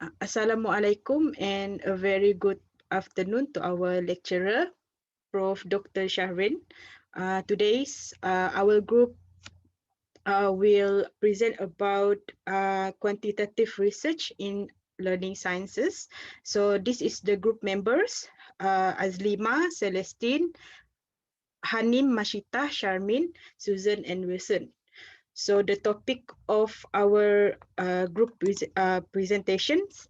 Assalamualaikum and a very good afternoon to our lecturer, Prof. Dr. Shahren. Today's our group will present about quantitative research in learning sciences. So this is the group members, Azliema, Celestine, Hanim, Masyitah, Sharmine, Susan, and Wilson. So the topic of our group presentations,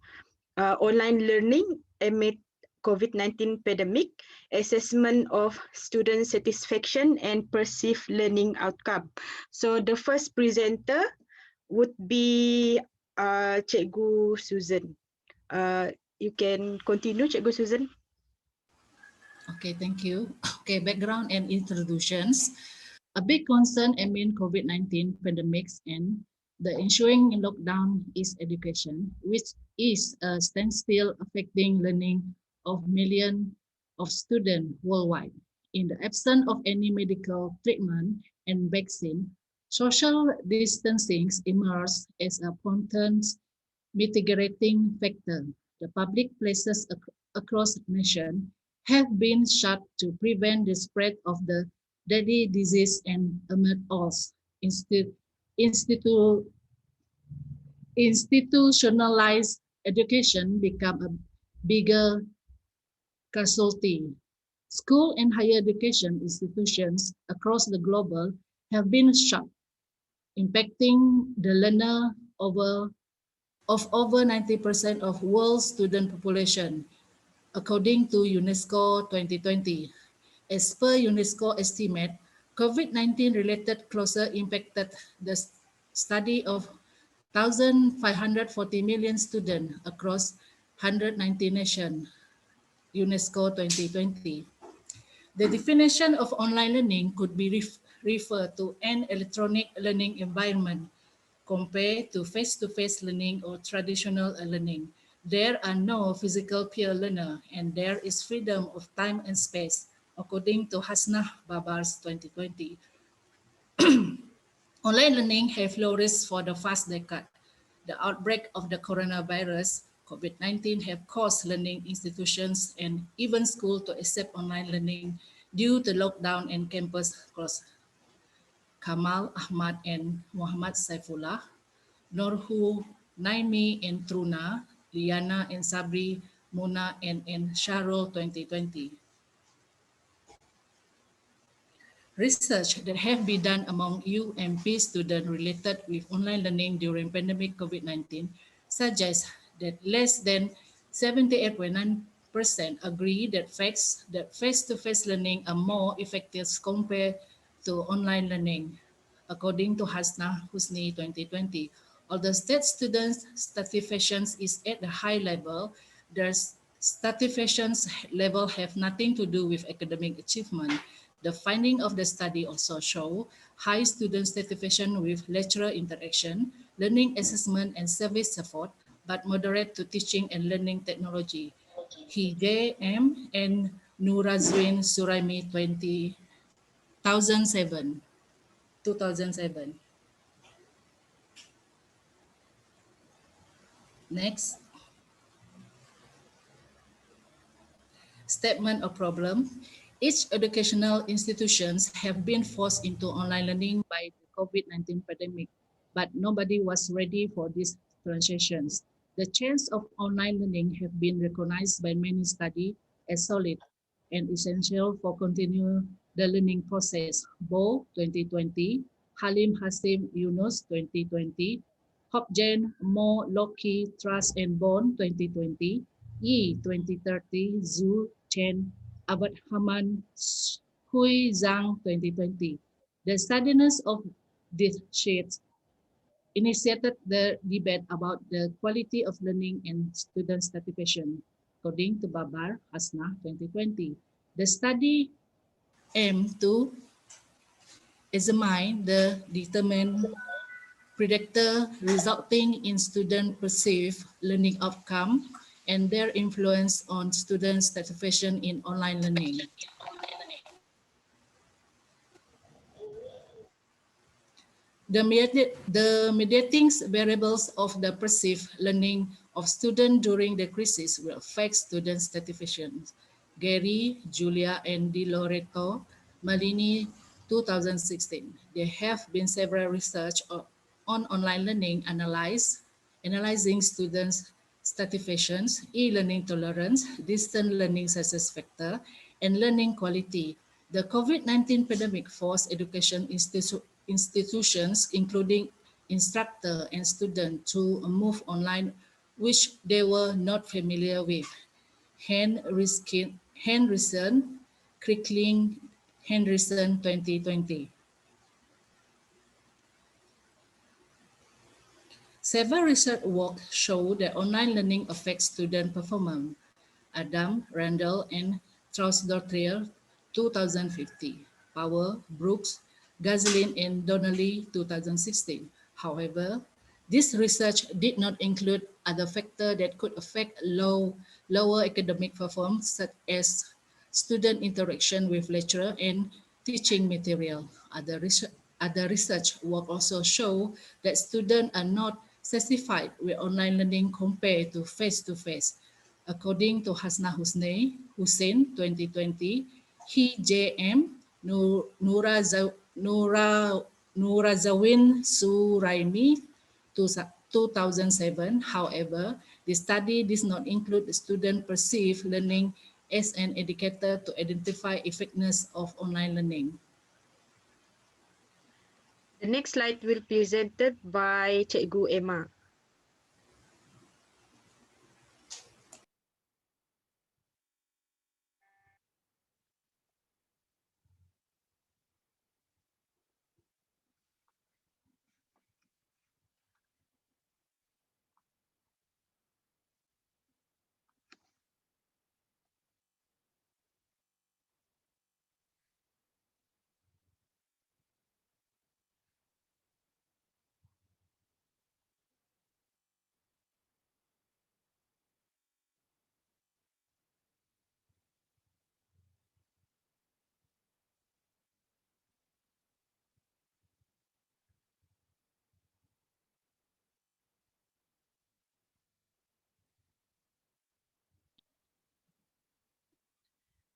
online learning amid COVID-19 pandemic, assessment of student satisfaction and perceived learning outcome. So the first presenter would be Cikgu Susan. You can continue, Cikgu Susan. Okay, thank you. Okay, background and introductions. A big concern amid COVID-19 pandemics and the ensuing lockdown is education, which is a standstill affecting learning of millions of students worldwide. In the absence of any medical treatment and vaccine, social distancing emerged as a potent mitigating factor. The public places across the nation have been shut to prevent the spread of the deadly disease and amid us institutionalized education become a bigger casualty. School and higher education institutions across the globe have been shut, impacting the learner of over 90% of world student population, according to UNESCO 2020. As per UNESCO estimate, COVID-19 related closer impacted the study of 1,540 million students across 190 nations, UNESCO 2020. The definition of online learning could be referred to an electronic learning environment compared to face-to-face learning or traditional learning. There are no physical peer learner and there is freedom of time and space, according to Hasnah Babar's 2020. Online learning has flourished for the past decade. The outbreak of the coronavirus, COVID-19, have caused learning institutions and even schools to accept online learning due to lockdown and campus closure. Kamal, Ahmad, and Muhammad Saifullah, Norhu, Naimi, and Truna, Liana, and Sabri, Mona, and Sharol 2020. Research that have been done among UMP students related with online learning during pandemic COVID-19 suggests that less than 78.9% agree that face-to-face learning are more effective compared to online learning, according to Hasna Husni 2020. Although state students' satisfaction is at a high level, their satisfaction level have nothing to do with academic achievement. The finding of the study also show high student satisfaction with lecturer interaction, learning assessment and service support, but moderate to teaching and learning technology. Hijm and Nurazwin Suraimi 2007. Next, statement of problem. Each educational institutions have been forced into online learning by the COVID-19 pandemic, but nobody was ready for these transitions. The chance of online learning have been recognized by many studies as solid and essential for continuing the learning process. Bo 2020, Halim Hasim Yunus 2020, Hopjen Mo Loki Trust and Bond 2020, Yi 2030, Zhu Chen Abad Haman Hui Zhang 2020. The steadiness of these sheets initiated the debate about the quality of learning and student satisfaction, according to Babar Hasna 2020. The study aimed to examine the determined predictor resulting in student perceived learning outcome and their influence on student satisfaction in online learning. The mediating variables of the perceived learning of students during the crisis will affect student satisfaction. Gary, Julia, and Di Loreto, Malini, 2016. There have been several research on online learning analyzing students' satisfactions, e-learning tolerance, distant learning success factor, and learning quality. The COVID-19 pandemic forced education institutions, including instructor and student, to move online, which they were not familiar with. Henderson, Crickling, Henderson, 2020. Several research work show that online learning affects student performance. Adam, Randall, and Trousdottir, 2050. Power, Brooks, Gazelin, and Donnelly, 2016. However, this research did not include other factors that could affect lower academic performance, such as student interaction with lecturer and teaching material. Other research work also show that students are not satisfied with online learning compared to face-to-face. According to Hasna Hussain, 2020, he J.M. Nurazawin Suraimi, 2007. However, the study does not include student perceived learning as an indicator to identify effectiveness of online learning. The next slide will be presented by Cikgu Emma.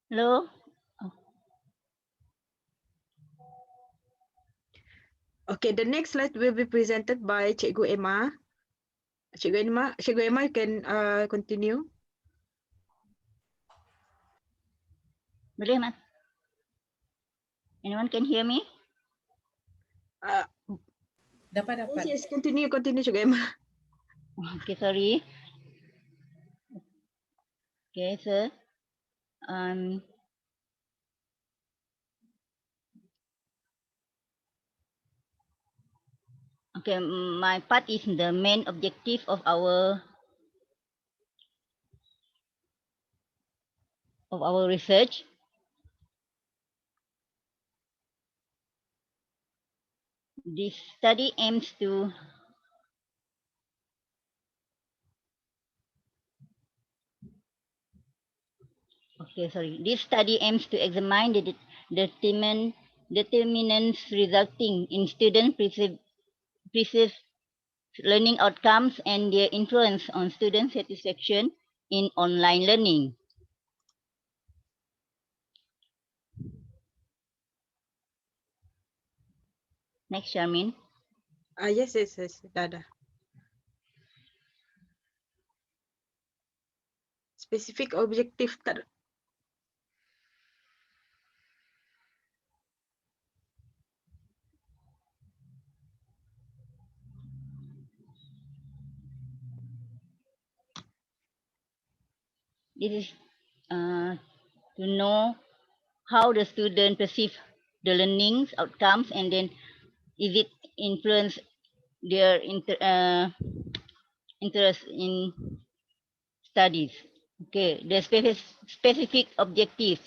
Hello. Okay, the next slide will be presented by Cikgu Emma. Cikgu Emma, you can continue. Boleh, Mas? Anyone can hear me? Dapat. Yes, continue, Cikgu Emma. Okay, sorry. Okay, sir. Okay, my part is the main objective of our research. This study aims to This study aims to examine the determinants resulting in student perceived learning outcomes and their influence on student satisfaction in online learning. Next, Sharmine. Yes, Dada. Specific objective This is to know how the student perceive the learning outcomes, and then is it influence their interest in studies. Okay, the specific objectives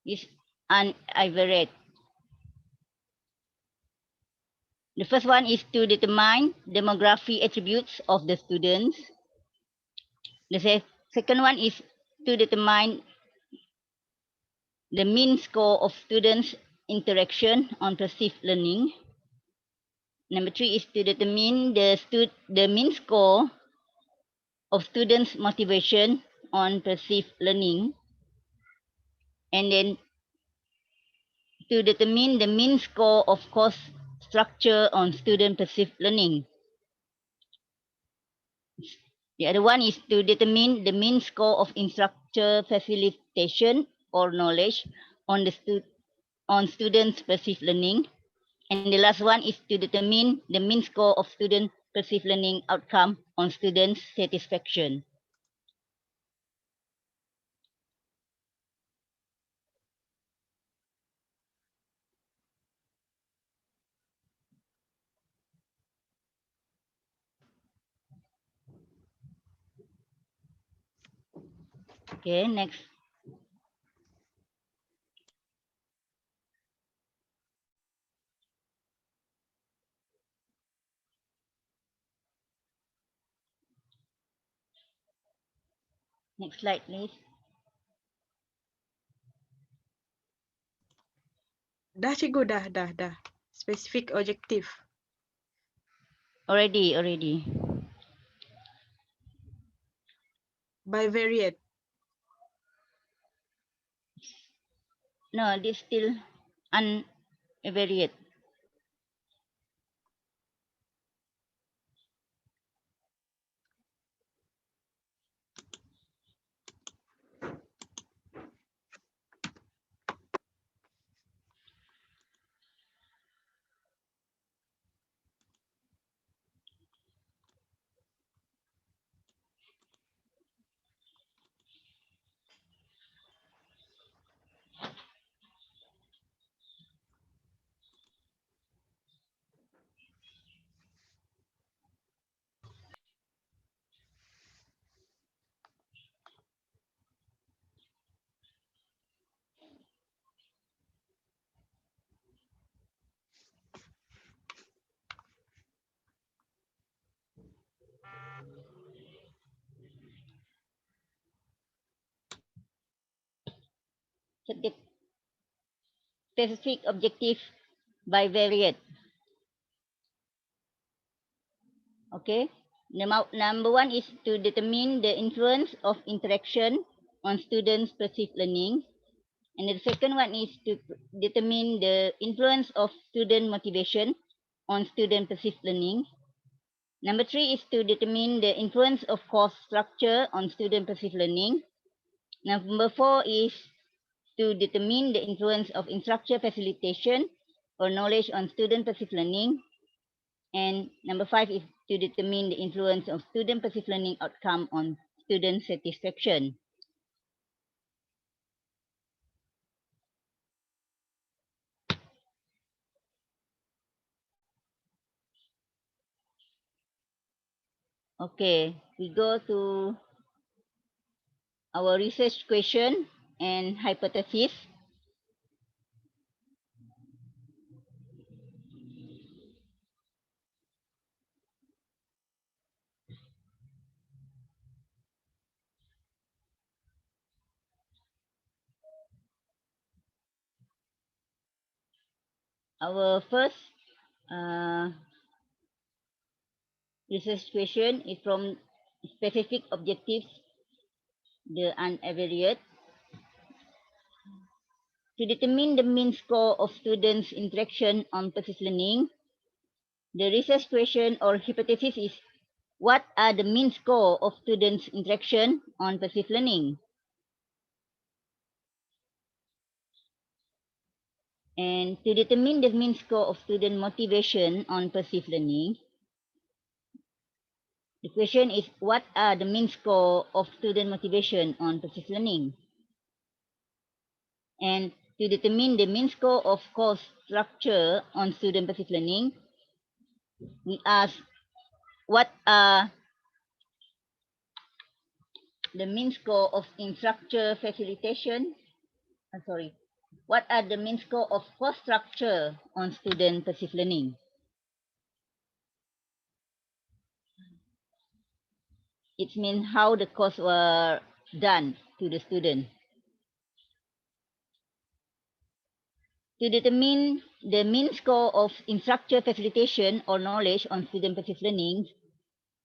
is univariate. The first one is to determine demographic attributes of the students. The second one is to determine the mean score of students' interaction on perceived learning. Number 3 is to determine the mean score of students' motivation on perceived learning, and then to determine the mean score of course structure on student perceived learning. The other one is to determine the mean score of instructor facilitation or knowledge on on students' perceived learning. And the last one is to determine the mean score of student perceived learning outcome on students' satisfaction. Okay, next. Next slide, please. Dah cikgu, dah. Specific objective. Already. Bivariate. No, this still unvariate. Specific objective bivariate. Okay. Number one is to determine the influence of interaction on students' perceived learning. And the second one is to determine the influence of student motivation on student perceived learning. Number three is to determine the influence of course structure on student perceived learning. Number four is to determine the influence of instructor facilitation or knowledge on student perceived learning. And number five is to determine the influence of student perceived learning outcome on student satisfaction. Okay, we go to our research question and hypothesis. Our first research question is from specific objectives, the unvariate. To determine the mean score of students' interaction on perceived learning, the research question or hypothesis is, what are the mean score of students' interaction on perceived learning? And to determine the mean score of student motivation on perceived learning, the question is, what are the mean score of student motivation on perceived learning? And to determine the mean score of course structure on student perceived learning, we ask, what are the mean score of instructor facilitation? What are the mean score of course structure on student perceived learning? It means how the course were done to the student. To determine the mean score of instructor facilitation or knowledge on student perceived learning,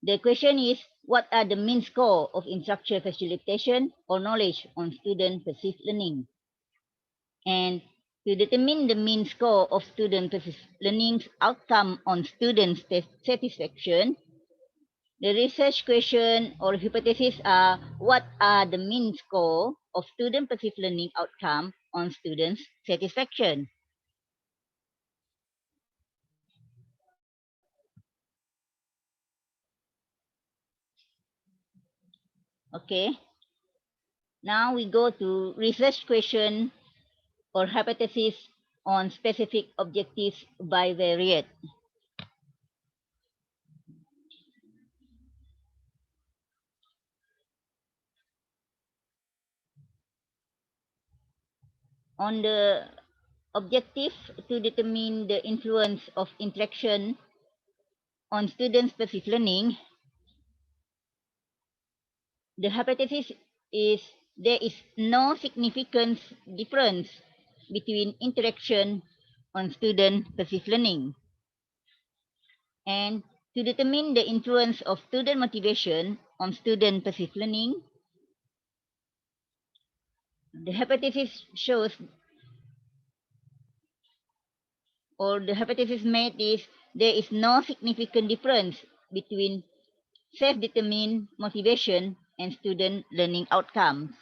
the question is, what are the mean score of instructor facilitation or knowledge on student perceived learning? And to determine the mean score of student perceived learning outcome on student satisfaction, the research question or hypothesis are what are the mean score of student perceived learning outcome on students' satisfaction? Okay. Now we go to research question or hypothesis on specific objectives bivariate. On the objective to determine the influence of interaction on students' perceived learning, the hypothesis is there is no significant difference between interaction on student perceived learning. And to determine the influence of student motivation on student perceived learning, the hypothesis shows or the hypothesis made is there is no significant difference between self-determined motivation and student learning outcomes.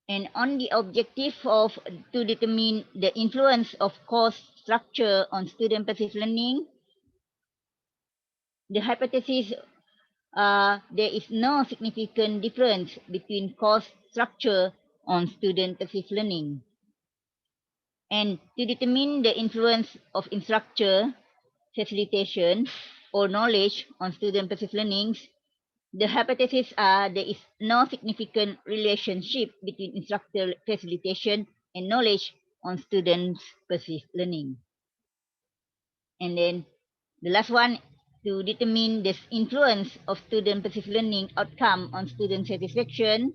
And on the objective of to determine the influence of course structure on student perceived learning, the hypothesis there is no significant difference between course structure on student perceived learning. And to determine the influence of instructor facilitation or knowledge on student perceived learning, the hypotheses are there is no significant relationship between instructor facilitation and knowledge on students' perceived learning. And then the last one, to determine the influence of student perceived learning outcome on student satisfaction,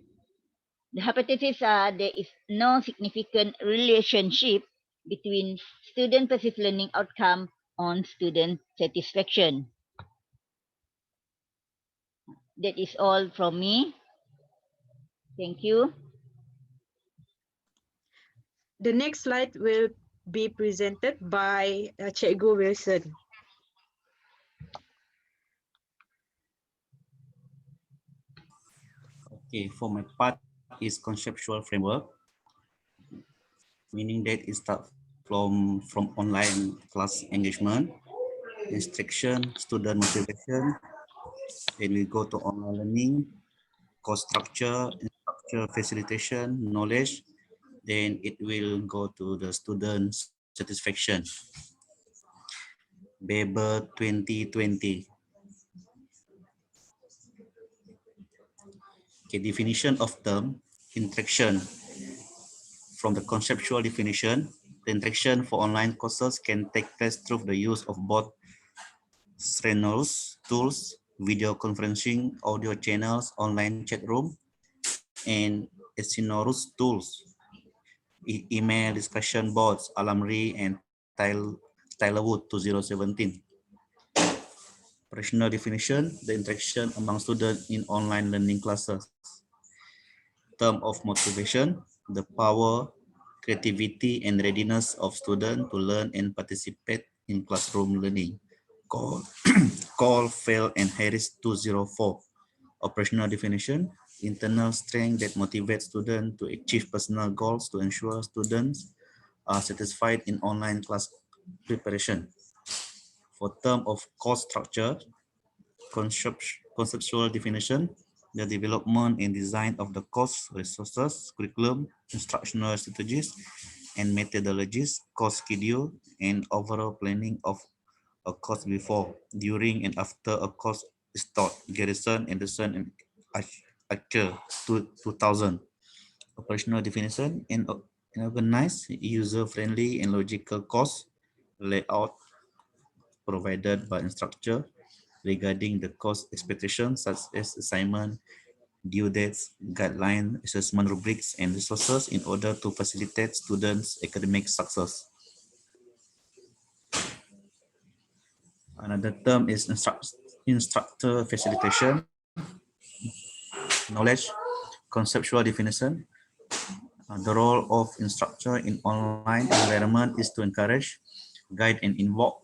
the hypotheses are there is no significant relationship between student perceived learning outcome on student satisfaction. That is all from me. Thank you. The next slide will be presented by Cikgu Wilson. Okay, for my part is conceptual framework, meaning that it starts from online class engagement, instruction, student motivation, then we go to online learning, course structure, instructor facilitation, knowledge, then it will go to the student satisfaction. Weber 2020. Okay, definition of term, interaction. From the conceptual definition, the interaction for online courses can take place through the use of both strenuous tools, video conferencing, audio channels, online chat room, and asynchronous tools, email discussion boards, Alumni, and Tylerwood 2017. Operational definition, the interaction among students in online learning classes. Term of motivation, the power, creativity, and readiness of students to learn and participate in classroom learning. Call, Fail, and Harris 204. Operational definition, internal strength that motivates students to achieve personal goals to ensure students are satisfied in online class preparation. For term of course structure, conceptual definition, the development and design of the course resources, curriculum, instructional strategies, and methodologies, course schedule, and overall planning of a course before, during, and after a course is taught. Garrison, Anderson, and Archer 2000. Operational definition and organized, user-friendly, and logical course layout provided by instructor regarding the course expectations such as assignment, due dates, guideline, assessment rubrics, and resources in order to facilitate students' academic success. Another term is instructor facilitation, knowledge, conceptual definition. The role of instructor in online environment is to encourage, guide, and invoke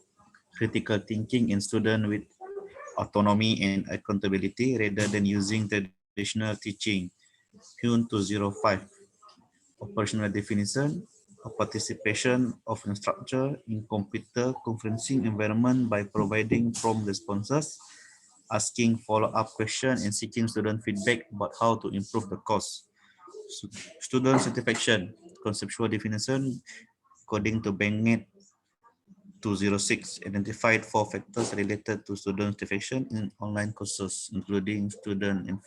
critical thinking in students with autonomy and accountability rather than using traditional teaching. Hune 205. Operational definition of participation of instructor in computer conferencing environment by providing prompt responses, asking follow-up questions, and seeking student feedback about how to improve the course. Student satisfaction, conceptual definition, according to Bennett 206, identified 4 factors related to student satisfaction in online courses, including student and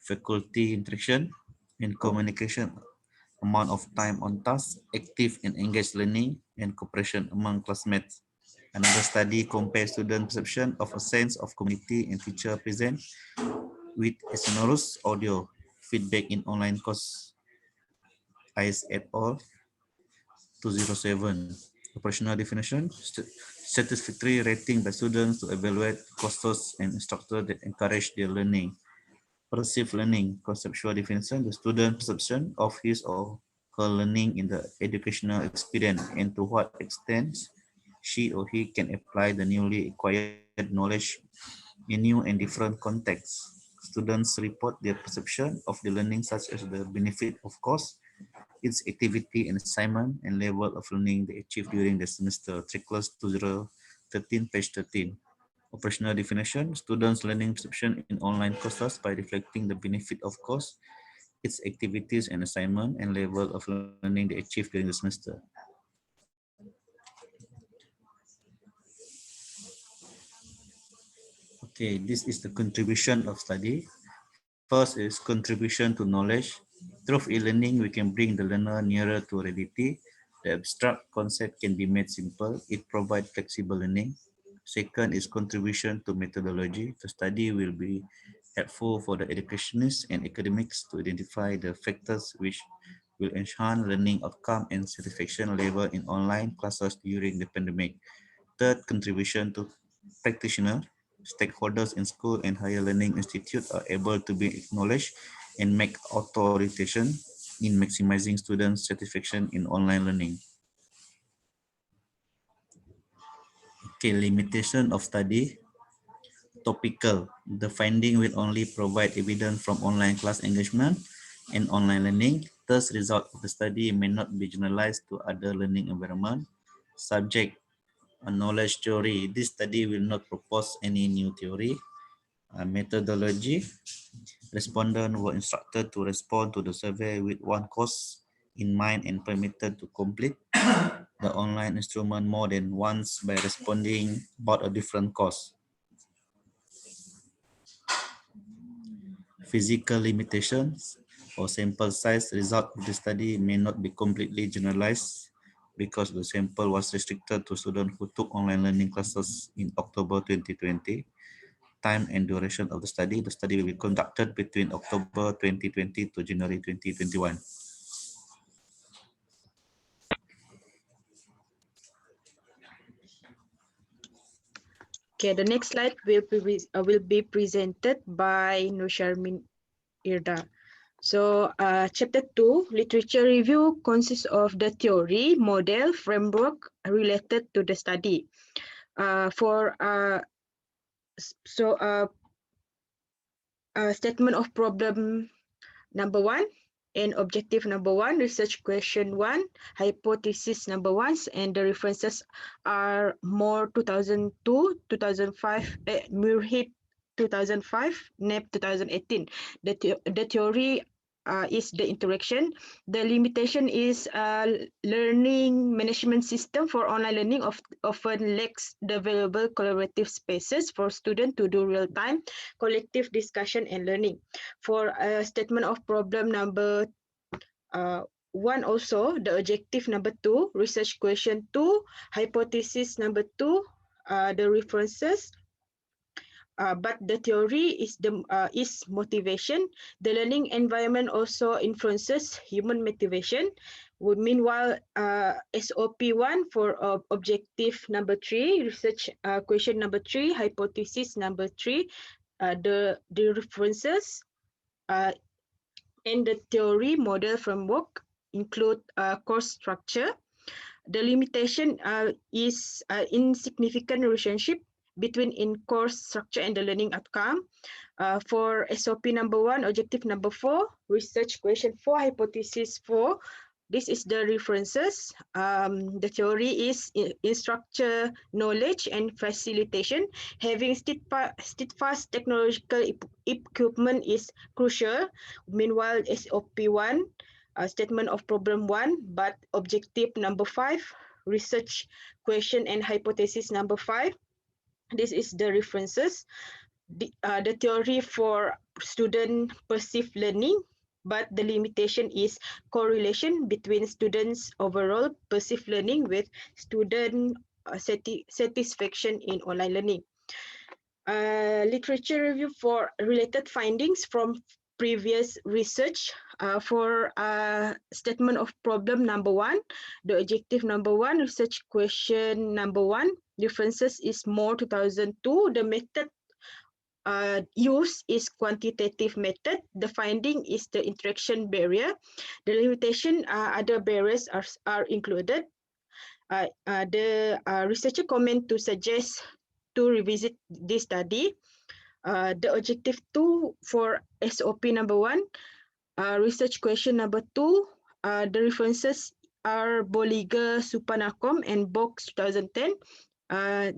faculty interaction and communication, amount of time on task, active and engaged learning, and cooperation among classmates. Another study compares student perception of a sense of community and teacher present with asynchronous audio feedback in online course. ICE et al. 207. Operational definition, satisfactory rating by students to evaluate courses and instructors that encourage their learning. Perceived learning, conceptual definition, the student perception of his or her learning in the educational experience and to what extent she or he can apply the newly acquired knowledge in new and different contexts. Students report their perception of the learning such as the benefit of course, its activity and assignment, and level of learning they achieved during the semester. Checklist 2013, page 13. Operational definition, students' learning perception in online courses by reflecting the benefit of course, its activities and assignment, and level of learning they achieved during the semester. Okay, this is the contribution of study. First is contribution to knowledge. Through e-learning, we can bring the learner nearer to reality. The abstract concept can be made simple. It provides flexible learning. Second is contribution to methodology. The study will be helpful for the educationists and academics to identify the factors which will enhance learning outcome and satisfaction level in online classes during the pandemic. Third, contribution to practitioner. Stakeholders in school and higher learning institutes are able to be acknowledged and make authorization in maximizing students' satisfaction in online learning. Okay, limitation of study. Topical. The finding will only provide evidence from online class engagement and online learning. Thus, result of the study may not be generalized to other learning environment. Subject. A knowledge theory. This study will not propose any new theory. Methodology. Respondents were instructed to respond to the survey with one course in mind and permitted to complete the online instrument more than once by responding about a different course. Physical limitations or sample size, result of the study may not be completely generalized because the sample was restricted to students who took online learning classes in October 2020. Time and duration of the study will be conducted between October 2020 to January 2021. Okay, the next slide will be presented by Sharmine Irda. So, chapter 2, literature review consists of the theory, model, framework related to the study. Statement of problem number 1 and objective number 1, research question 1, hypothesis number 1, and the references are Moore 2002, 2005, Murhit 2005, NEP 2018. The theory is the interaction. The limitation is learning management system for online learning often lacks the available collaborative spaces for students to do real-time collective discussion and learning. For statement of problem number 1 also, the objective number 2, research question 2, hypothesis number 2, the references. But the theory is motivation. The learning environment also influences human motivation. Meanwhile, SOP1 for objective number 3, research question number 3, hypothesis number 3, the references and the theory model framework include course structure. The limitation is insignificant relationship between in-course structure and the learning outcome. For SOP number 1, objective number 4, research question 4, hypothesis 4, this is the references. The theory is in structure, knowledge, and facilitation. Having steadfast technological equipment is crucial. Meanwhile, SOP1, statement of problem 1, but objective number 5, research question and hypothesis number 5. This is the references. The theory for student perceived learning, but the limitation is correlation between students' overall perceived learning with student satisfaction in online learning. Literature review for related findings from previous research. For statement of problem number 1, the objective number 1, research question number 1, differences is more 2002. The method use is quantitative method. The finding is the interaction barrier. The limitation, other barriers are included. The researcher comment to suggest to revisit this study. The objective 2 for SOP number 1, research question number 2, the references are Bolliger, Supanakom, and Box 2010.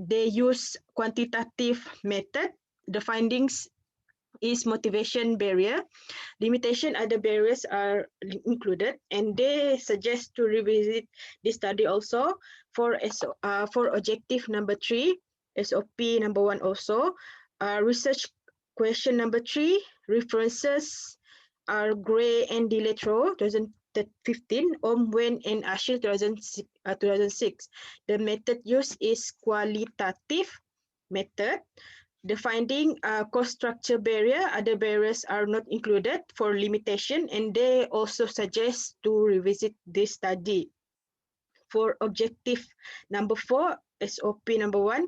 They use quantitative method. The findings is motivation barrier. Limitation, other barriers are included, and they suggest to revisit this study also. For objective number 3, SOP number 1 also. Research question number 3, references are Gray and Diletro 2015, Wen and Ashil 2006. The method used is qualitative method. The finding, cost structure barrier, other barriers are not included for limitation, and they also suggest to revisit this study. For objective number 4, SOP number 1,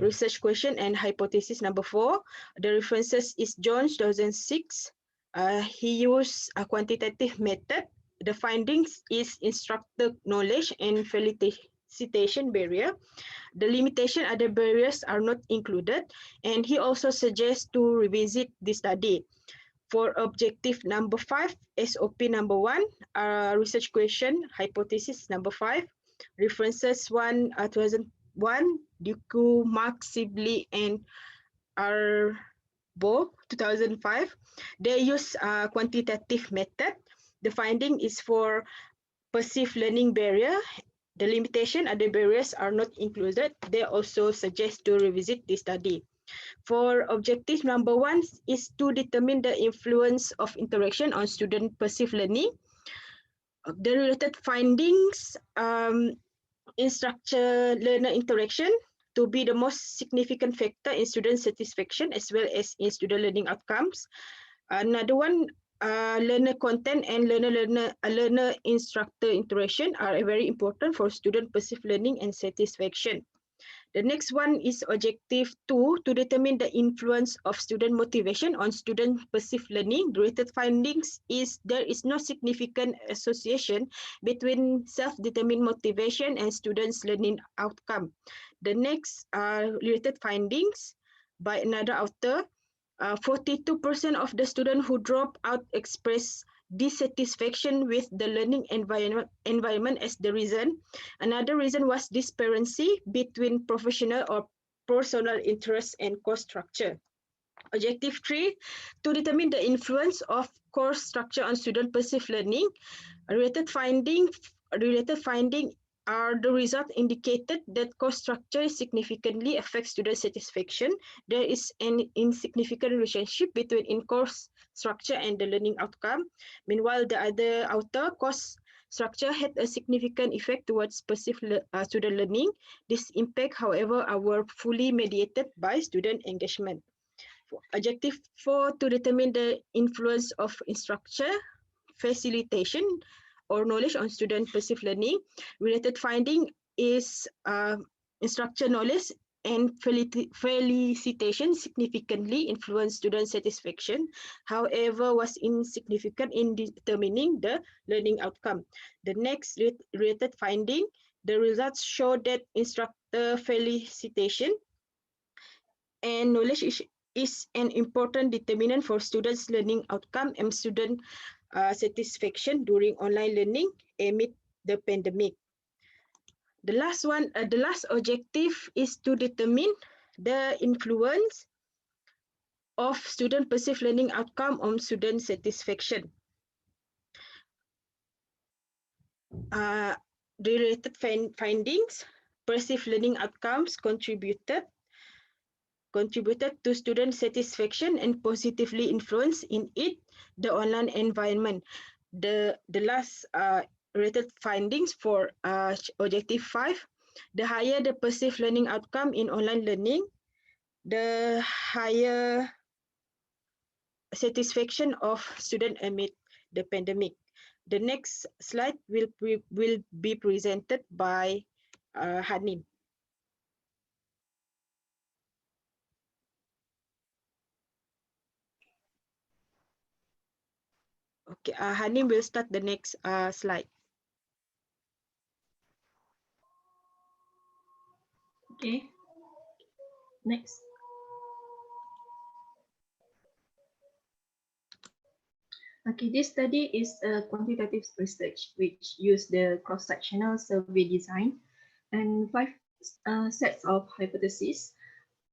research question and hypothesis number 4, the references is Jones 2006. He used a quantitative method. The findings is instructor knowledge and felicitation barrier. The limitation, other barriers are not included, and he also suggests to revisit the study. For objective number 5, SOP number 1, research question, hypothesis number 5, references 2001, Duku, Mark, Sibley, and Arbo 2005. They use a quantitative method. The finding is for perceived learning barrier. The limitation, other barriers are not included. They also suggest to revisit this study. For objective number 1 is to determine the influence of interaction on student perceived learning. The related findings, instructor-learner interaction to be the most significant factor in student satisfaction as well as in student learning outcomes. Another one, learner content and learner-instructor interaction are very important for student perceived learning and satisfaction. The next one is objective 2, to determine the influence of student motivation on student perceived learning. The related findings is there is no significant association between self-determined motivation and students' learning outcome. The next related findings by another author, 42% of the students who drop out express dissatisfaction with the learning environment as the reason. Another reason was disparity between professional or personal interests and course structure. Objective 3, to determine the influence of course structure on student perceived learning. Related finding are the result indicated that course structure significantly affects student satisfaction. There is an insignificant relationship between in-course structure and the learning outcome. Meanwhile, the other author, course structure had a significant effect towards perceived student learning. This impact, however, are fully mediated by student engagement. Objective 4, to determine the influence of instructor facilitation or knowledge on student perceived learning. Related finding is instructor knowledge and felicitation significantly influence student satisfaction, however, was insignificant in determining the learning outcome. The next related finding, the results show that instructor felicitation and knowledge is an important determinant for students' learning outcome and student satisfaction during online learning amid the pandemic. The last objective is to determine the influence of student perceived learning outcome on student satisfaction. Related findings, perceived learning outcomes contributed to student satisfaction and positively influenced in it the online environment. The last related findings for objective 5, the higher the perceived learning outcome in online learning, the higher satisfaction of student amid the pandemic. The next slide will be presented by Hanim. Okay, Hanim will start the next slide. Okay, next. Okay, this study is a quantitative research which used the cross-sectional survey design, and 5 sets of hypotheses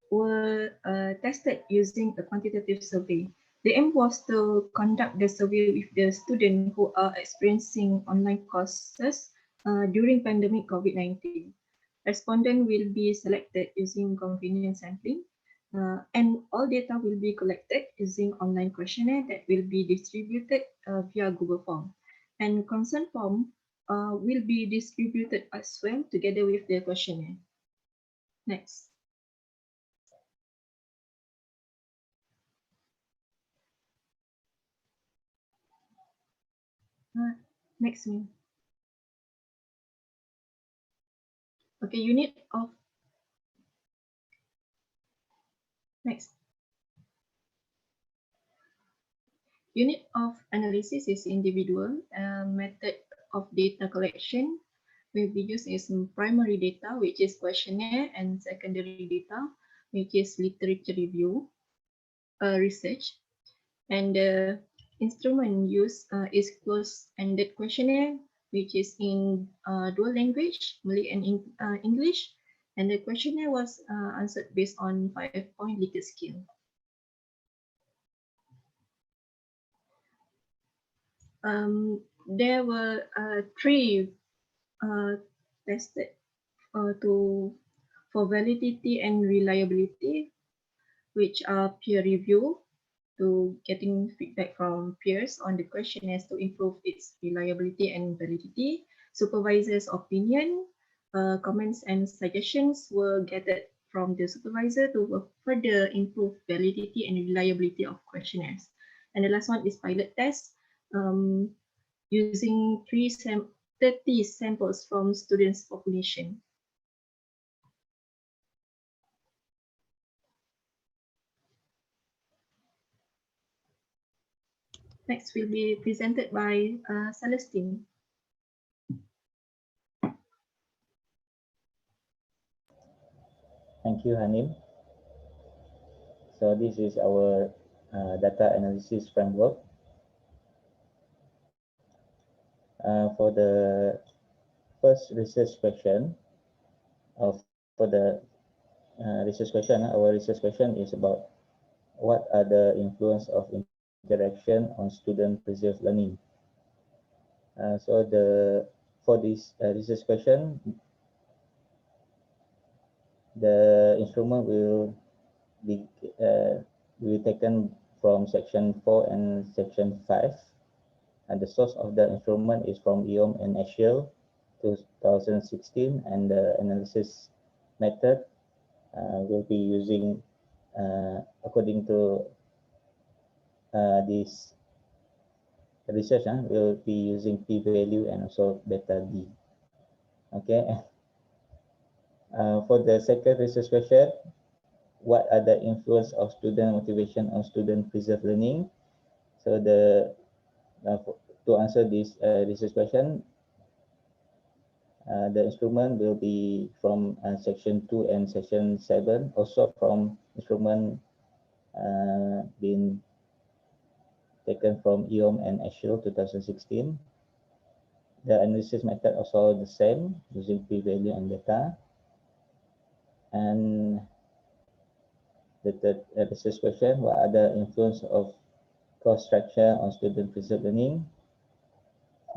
were tested using a quantitative survey. The aim was to conduct the survey with the students who are experiencing online courses during pandemic COVID-19. Respondents will be selected using convenience sampling, and all data will be collected using online questionnaire that will be distributed via Google Form. And consent form will be distributed as well together with the questionnaire. Next. Next one. Okay, unit of next. Unit of analysis is individual. Method of data collection will be used as primary data, which is questionnaire, and secondary data, which is literature review, research. And the instrument used is closed-ended questionnaire, which is in dual language, Malay and English. And the questionnaire was answered based on 5-point Likert scale. There were 3 tested for validity and reliability, which are peer review, to getting feedback from peers on the questionnaires to improve its reliability and validity. Supervisor's opinion, comments and suggestions were gathered from the supervisor to further improve validity and reliability of questionnaires. And the last one is pilot test, using 30 samples from students' population. Next will be presented by Celestine. Thank you, Hanim. So this is our data analysis framework. For the first research question, for the research question, our research question is about what are the influence of interaction on student perceived learning. So for this research question, the instrument will be taken from section 4 and section 5, and the source of the instrument is from EOM and Ashiel 2016, and the analysis method will be using according to this research will be using p-value and also beta d. Okay. For the second research question, what are the influence of student motivation on student preserved learning? So to answer this research question, the instrument will be from section 2 and section 7, also from instrument being taken from EOM and Ashil 2016. The analysis method also the same, using p-value and beta. And the third research question, what are the influence of course structure on student preserved learning?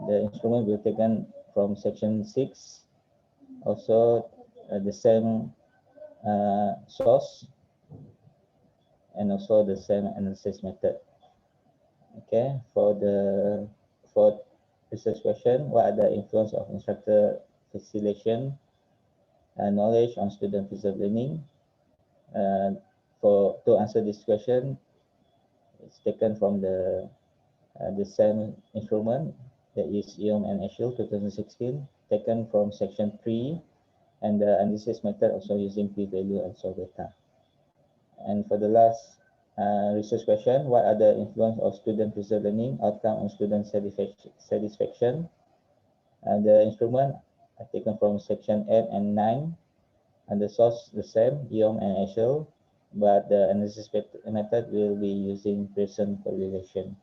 The instrument will be taken from section 6, also the same source and also the same analysis method. Okay, for the fourth research question, what are the influence of instructor facilitation and knowledge on student preserved learning? To answer this question, it's taken from the same instrument, that is EOM and Ashil 2016, taken from section 3, and the analysis method also using p-value and so beta. And for the last research question, what are the influence of student preserved learning outcome on student satisfaction? The instrument are taken from section 8 and 9, and the source the same, EOM and Ashil, but the analysis method will be using Pearson correlation.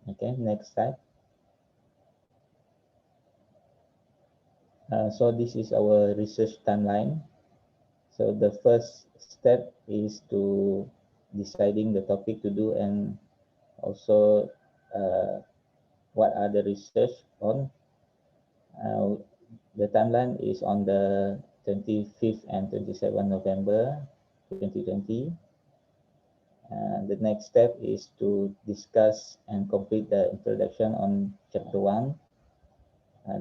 Okay, next slide. So this is our research timeline. So the first step is to deciding the topic to do and also what are the research on. The timeline is on the 25th and 27th November 2020. The next step is to discuss and complete the introduction on chapter 1.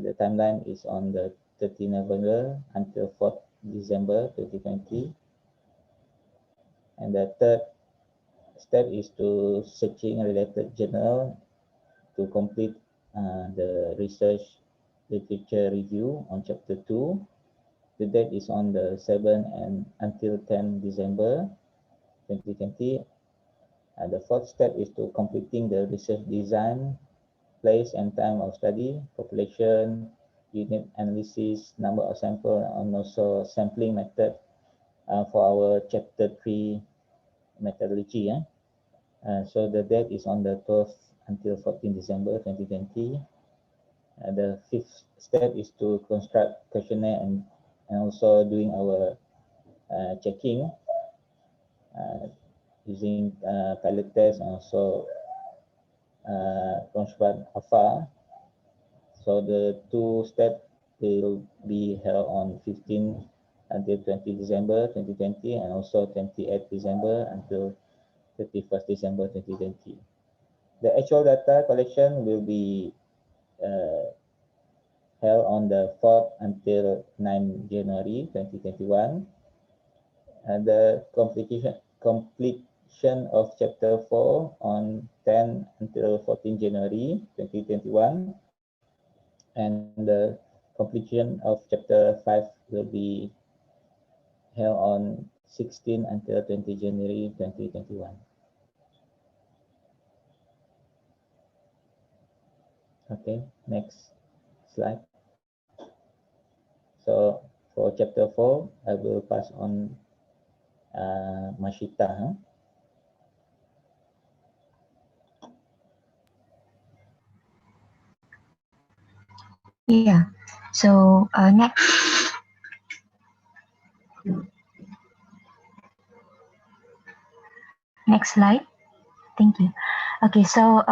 The timeline is on the 30th November until 4th December 2020. And the third step is to searching related journal to complete the research literature review on chapter 2. The date is on the 7th and until 10th December 2020. The fourth step is to completing the research design, place and time of study, population, unit analysis, number of sample, and also sampling method for our chapter 3 methodology. So the date is on the 12th until 14th December 2020. The fifth step is to construct questionnaire and also doing our checking using pilot test and also construct alpha. So the two steps will be held on 15th until 20 December 2020 and also 28th December until 31st December 2020. The actual data collection will be held on the 4th until 9 January 2021. And the completion of chapter 4 on 10 until 14 January 2021. And the completion of chapter 5 will be held on 16 until 20 January 2021. Okay, next slide. So for chapter 4, I will pass on Masyitah. Yeah. So next slide. Thank you. Okay, so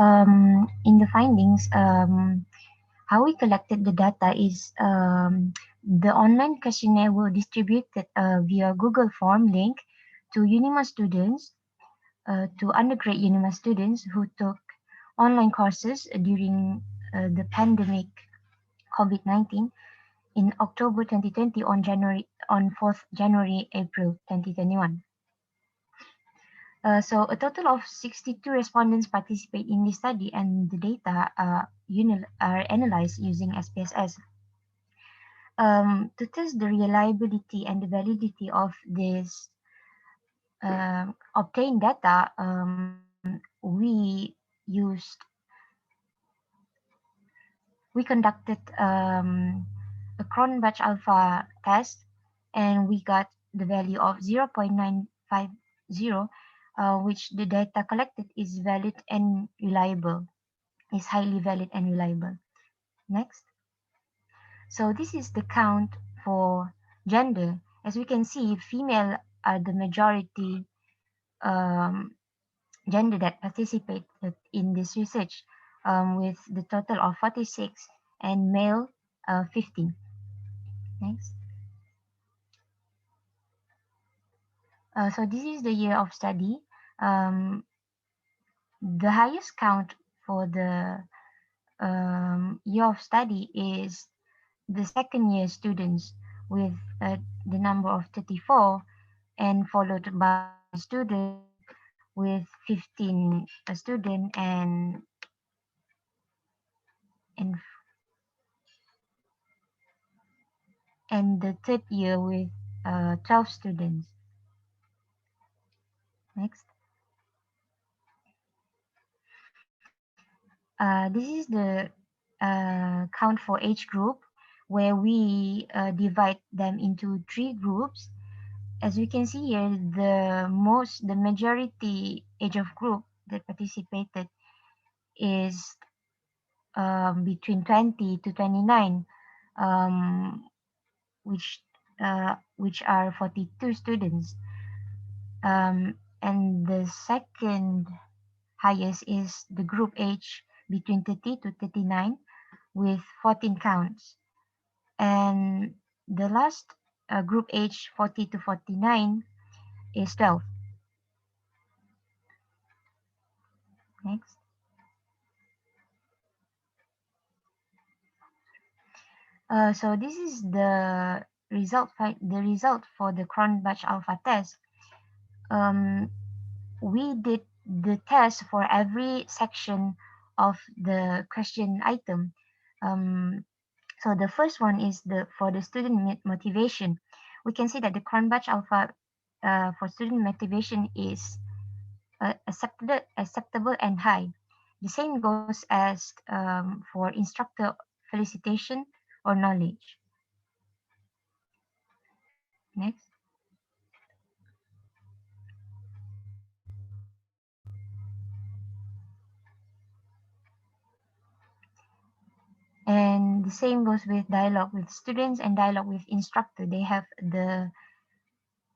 in the findings, how we collected the data is the online questionnaire will distribute it via Google Form link to UNIMAS students, to undergrad UNIMAS students who took online courses during the pandemic COVID-19 in October 2020 on 4th January, April 2021. So a total of 62 respondents participate in this study, and the data are analyzed using SPSS. To test the reliability and the validity of this obtained data, we conducted a Cronbach alpha test, and we got the value of 0.950, which the data collected is valid and reliable, is highly valid and reliable. Next. So this is the count for gender. As we can see, female are the majority um, gender that participated in this research, with the total of 46, and male 15. Next. So this is the year of study. The highest count for the year of study is the second year students, with the number of 34, and followed by student with 15 student, and and the third year with 12 students. Next. This is the count for age group, where we divide them into 3 groups. As we can see here, the majority age of group that participated is between 20 to 29, um, which are 42 students. And the second highest is the group age between 30 to 39, with 14 counts. And the last group age 40 to 49 is 12. Next. So this is the result for the Cronbach alpha test. We did the test for every section of the question item. So the first one is for the student motivation. We can see that the Cronbach alpha for student motivation is acceptable and high. The same goes as for instructor felicitation or knowledge. Next. And the same goes with dialogue with students and dialogue with instructor. They have the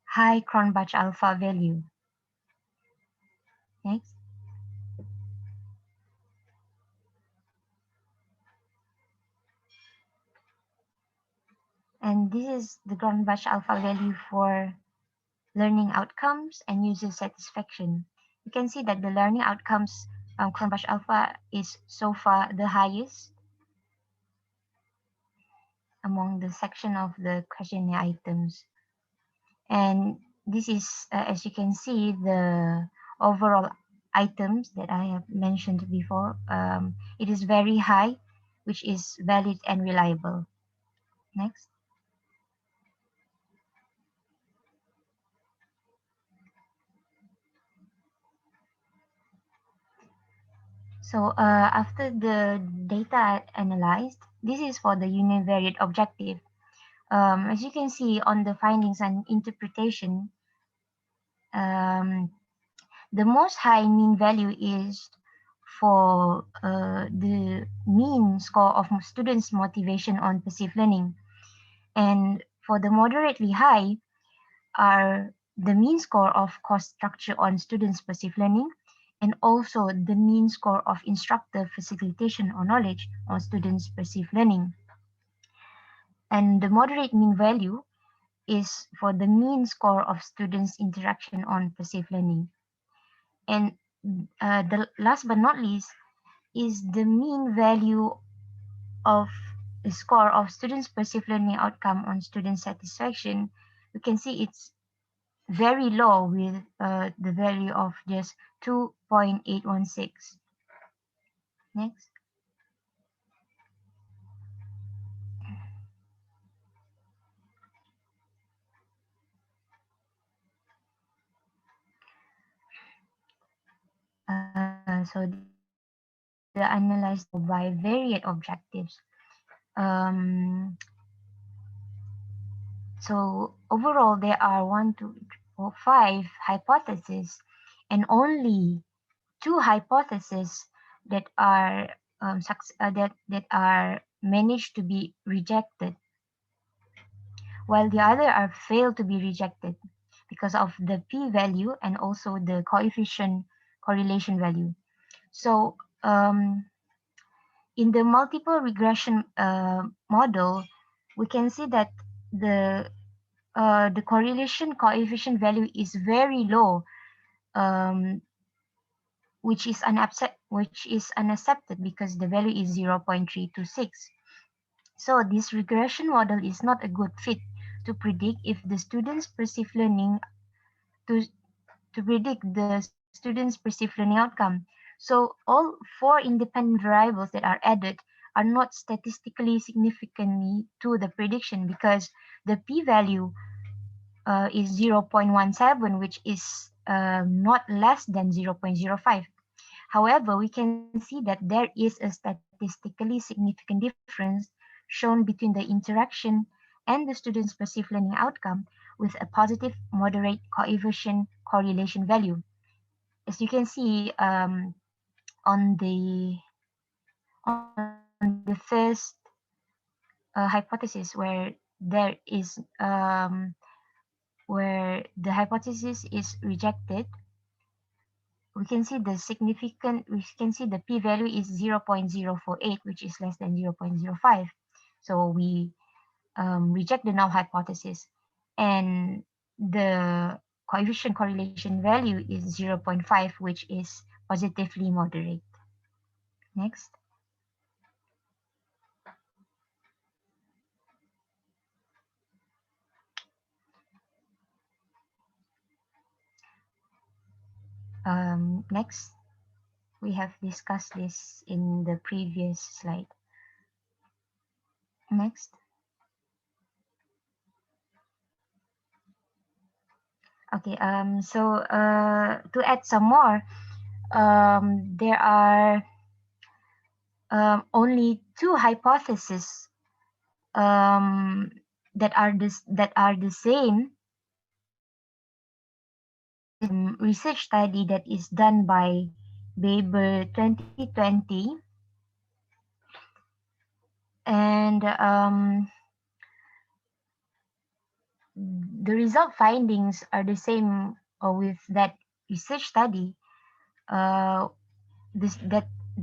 high Cronbach alpha value. Next. And this is the Cronbach alpha value for learning outcomes and user satisfaction. You can see that the learning outcomes Cronbach alpha is so far the highest among the section of the questionnaire items. And this is, as you can see, the overall items that I have mentioned before. It is very high, which is valid and reliable. Next. So after the data analyzed, this is for the univariate objective. As you can see on the findings and interpretation, the most high mean value is for the mean score of students' motivation on passive learning. And for the moderately high are the mean score of course structure on students' passive learning, and also the mean score of instructor facilitation or knowledge on students' passive learning. And the moderate mean value is for the mean score of students' interaction on passive learning. And the last but not least is the mean value of the score of students' passive learning outcome on student satisfaction. You can see it's very low with the value of just 2.816. Next. So the analyzed by varied objectives. So overall, there are 1, 2, 3, 4, 5 hypotheses, and only 2 hypotheses that are that are managed to be rejected, while the other are failed to be rejected because of the p-value and also the coefficient correlation value. So in the multiple regression model, we can see that the correlation coefficient value is very low, which is unaccepted because the value is 0.326. So this regression model is not a good fit to predict if the students perceive learning to predict the students' perceived learning outcome. So all 4 independent variables that are added are not statistically significantly to the prediction because the p-value is 0.17, which is not less than 0.05. However, we can see that there is a statistically significant difference shown between the interaction and the student's perceived learning outcome with a positive moderate coefficient correlation value. As you can see on the first hypothesis where the hypothesis is rejected, we can see the p-value is 0.048, which is less than 0.05. So we reject the null hypothesis, and the coefficient correlation value is 0.5, which is positively moderate. Next. Next, we have discussed this in the previous slide. Next. Okay, so to add some more, there are only 2 hypotheses that are the same research study that is done by Baber 2020, and the result findings are the same with that research study. The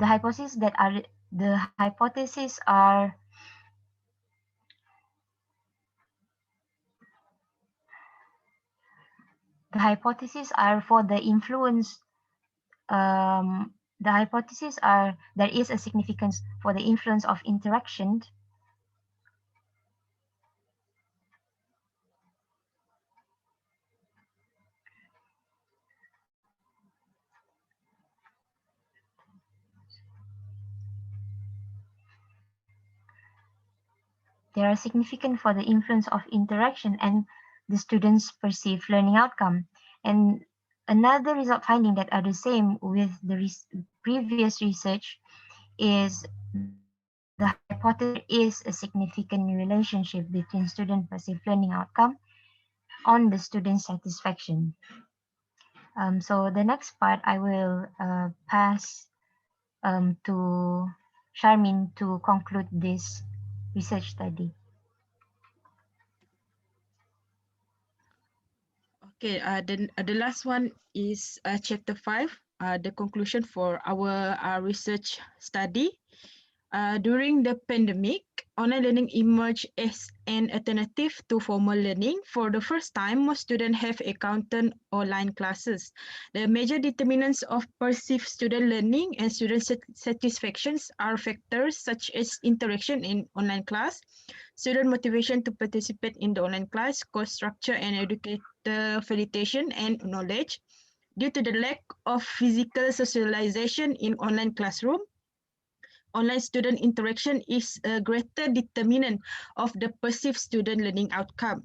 hypotheses are for the influence. The hypotheses are there is a significance for the influence of interaction. They are significant for the influence of interaction and the students' perceived learning outcome. And another result finding that are the same with the previous research is the hypothesis is a significant relationship between student perceived learning outcome on the student satisfaction. So the next part I will pass to Sharmine to conclude this research study. Okay, the last one is chapter 5, the conclusion for our research study. During the pandemic, online learning emerged as an alternative to formal learning. For the first time, most students have encountered online classes. The major determinants of perceived student learning and student satisfactions are factors such as interaction in online class, student motivation to participate in the online class, course structure and educator facilitation and knowledge. Due to the lack of physical socialization in online classroom, online student interaction is a greater determinant of the perceived student learning outcome.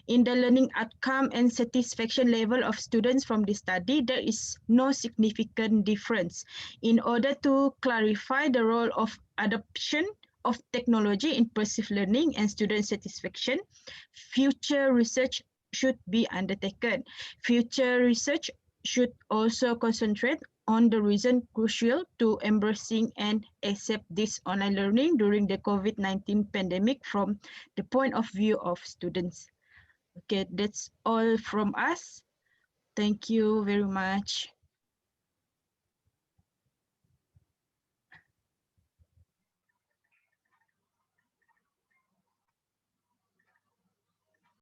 In the learning outcome and satisfaction level of students from this study, there is no significant difference. In order to clarify the role of adoption of technology in perceived learning and student satisfaction, future research should be undertaken. Future research should also concentrate on the reason crucial to embracing and accept this online learning during the COVID-19 pandemic from the point of view of students. Okay, that's all from us. Thank you very much.